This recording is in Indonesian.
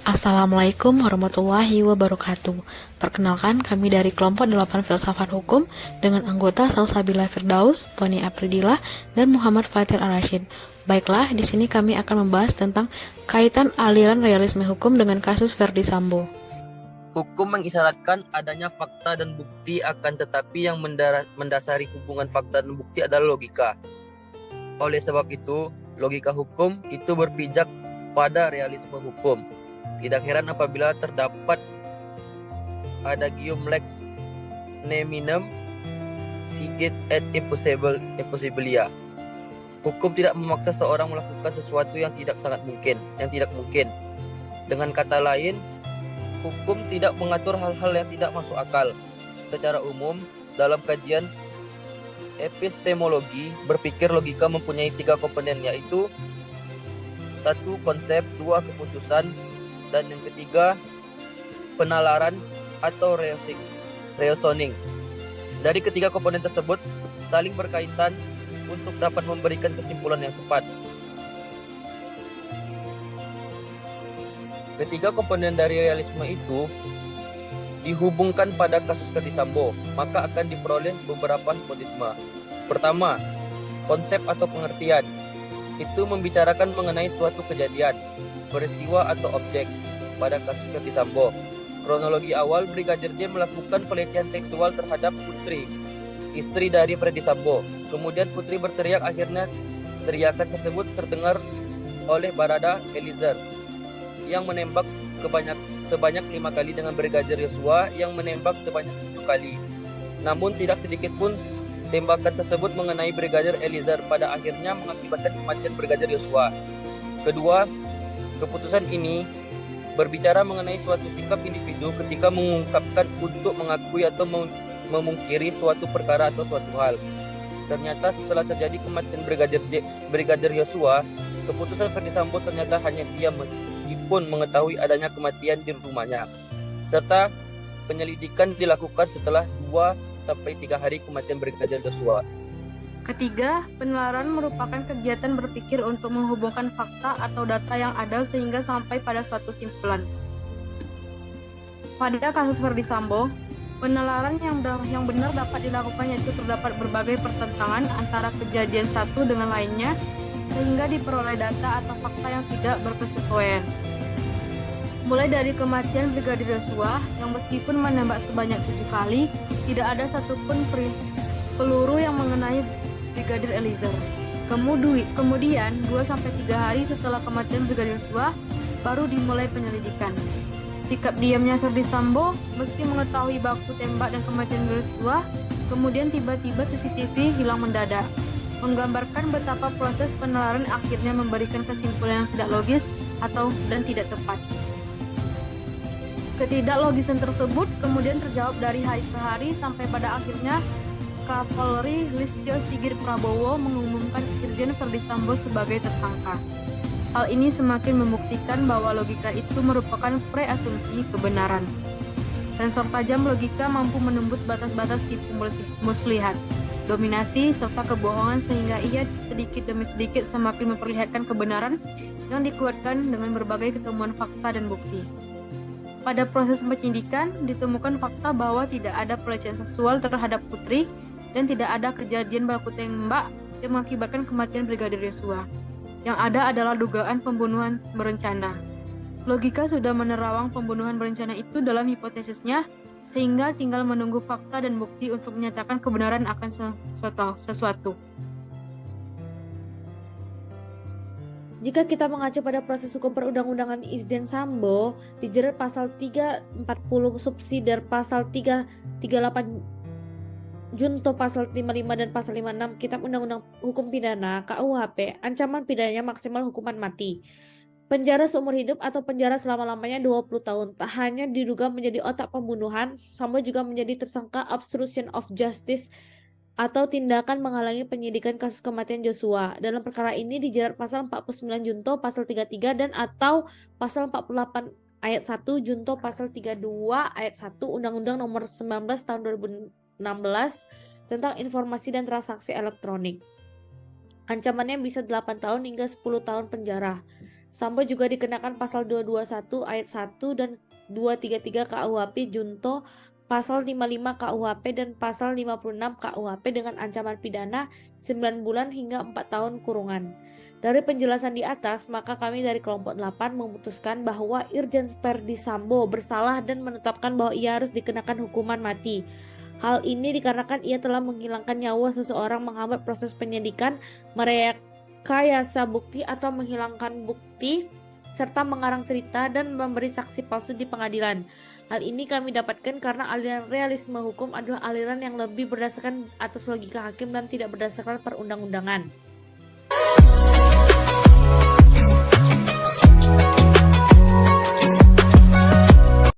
Assalamualaikum warahmatullahi wabarakatuh. Perkenalkan, kami dari kelompok 8 Filsafat Hukum dengan anggota Salsabila Firdaus, Poni Apridillah, dan Muhammad Fatir Ar-Rasyid. Baiklah, di sini kami akan membahas tentang kaitan aliran realisme hukum dengan kasus Verdi Sambo. Hukum mengisyaratkan adanya fakta dan bukti, akan tetapi yang mendasari hubungan fakta dan bukti adalah logika. Oleh sebab itu, logika hukum itu berpijak pada realisme hukum. Tidak heran apabila terdapat adagium lex neminem sigit et impossibilia. Hukum tidak memaksa seorang melakukan sesuatu yang tidak mungkin. Dengan kata lain, hukum tidak mengatur hal-hal yang tidak masuk akal. Secara umum, dalam kajian epistemologi, berpikir logika mempunyai 3 komponen, yaitu 1. Konsep, 2. Keputusan, dan yang ketiga, penalaran atau reasoning. Dari ketiga komponen tersebut saling berkaitan untuk dapat memberikan kesimpulan yang tepat. Ketiga komponen dari realisme itu dihubungkan pada kasus Verdi Sambo, maka akan diperoleh beberapa hipotetisme. Pertama, konsep atau pengertian. Itu membicarakan mengenai suatu kejadian, peristiwa atau objek. Pada kasus Verdi Sambo, kronologi awal, Brigadir J melakukan pelecehan seksual terhadap Putri, istri dari Verdi Sambo. Kemudian Putri berteriak, akhirnya teriakan tersebut terdengar oleh Barada Eliezer yang menembak sebanyak 5 kali, dengan Brigadir Yosua yang menembak sebanyak 7 kali. Namun tidak sedikit pun tembakan tersebut mengenai Brigadir Eliezer, pada akhirnya mengakibatkan kematian Brigadir Yosua. Kedua, keputusan ini berbicara mengenai suatu sikap individu ketika mengungkapkan untuk mengakui atau memungkiri suatu perkara atau suatu hal. Ternyata setelah terjadi kematian Brigadir Yosua, keputusan Verdi Sambo ternyata hanya diam meskipun mengetahui adanya kematian di rumahnya. Serta penyelidikan dilakukan setelah 2-3 hari kematian Brigadir Yosua. Ketiga, penalaran merupakan kegiatan berpikir untuk menghubungkan fakta atau data yang ada sehingga sampai pada suatu simpulan. Pada kasus Verdi Sambo, penalaran yang benar dapat dilakukan, yaitu terdapat berbagai pertentangan antara kejadian satu dengan lainnya sehingga diperoleh data atau fakta yang tidak berkesesuaian. Mulai dari kematian Brigadir Yosua yang meskipun menembak sebanyak 7 kali, tidak ada satupun peluru yang mengenai Brigadir Eliezer. Kemudian 2-3 hari setelah kematian Brigadir Yosua baru dimulai penyelidikan. Sikap diamnya Verdi Sambo meski mengetahui baku tembak dan kematian Yosua, kemudian tiba-tiba CCTV hilang mendadak, menggambarkan betapa proses penalaran akhirnya memberikan kesimpulan yang tidak logis dan tidak tepat. Ketidaklogisan tersebut kemudian terjawab dari hari ke hari sampai pada akhirnya Kapolri Listio Sigit Prabowo mengumumkan Irjen Verdi Sambo sebagai tersangka. Hal ini semakin membuktikan bahwa logika itu merupakan preasumsi kebenaran. Sensor tajam logika mampu menembus batas-batas tipu muslihat, dominasi, serta kebohongan sehingga ia sedikit demi sedikit semakin memperlihatkan kebenaran yang dikuatkan dengan berbagai ketemuan fakta dan bukti. Pada proses penyidikan, ditemukan fakta bahwa tidak ada pelecehan seksual terhadap Putri dan tidak ada kejadian baku tembak yang mengakibatkan kematian Brigadir Yosua. Yang ada adalah dugaan pembunuhan berencana. Logika sudah menerawang pembunuhan berencana itu dalam hipotesisnya, sehingga tinggal menunggu fakta dan bukti untuk menyatakan kebenaran akan sesuatu. Jika kita mengacu pada proses hukum perundang-undangan Irjen Sambo, dijerat pasal 340 subsidiar pasal 338 junto pasal 55 dan pasal 56 Kitab Undang-Undang Hukum Pidana KUHP, ancaman pidananya maksimal hukuman mati, penjara seumur hidup atau penjara selama-lamanya 20 tahun. Tak hanya diduga menjadi otak pembunuhan, Sambo juga menjadi tersangka obstruction of justice atau tindakan menghalangi penyidikan kasus kematian Joshua. Dalam perkara ini dijerat pasal 49 junto pasal 33 dan atau pasal 48 ayat 1 junto pasal 32 ayat 1 Undang-Undang Nomor 19 tahun 2016 tentang informasi dan transaksi elektronik. Ancamannya bisa 8 tahun hingga 10 tahun penjara. Sambo juga dikenakan pasal 221 ayat 1 dan 233 KUHP Junto, pasal 55 KUHP dan pasal 56 KUHP dengan ancaman pidana 9 bulan hingga 4 tahun kurungan. Dari penjelasan di atas, maka kami dari kelompok 8 memutuskan bahwa Irjen Verdi Sambo bersalah dan menetapkan bahwa ia harus dikenakan hukuman mati. Hal ini dikarenakan ia telah menghilangkan nyawa seseorang, menghambat proses penyidikan, merekayasa bukti atau menghilangkan bukti, serta mengarang cerita dan memberi saksi palsu di pengadilan. Hal ini kami dapatkan karena aliran realisme hukum adalah aliran yang lebih berdasarkan atas logika hakim dan tidak berdasarkan perundang-undangan.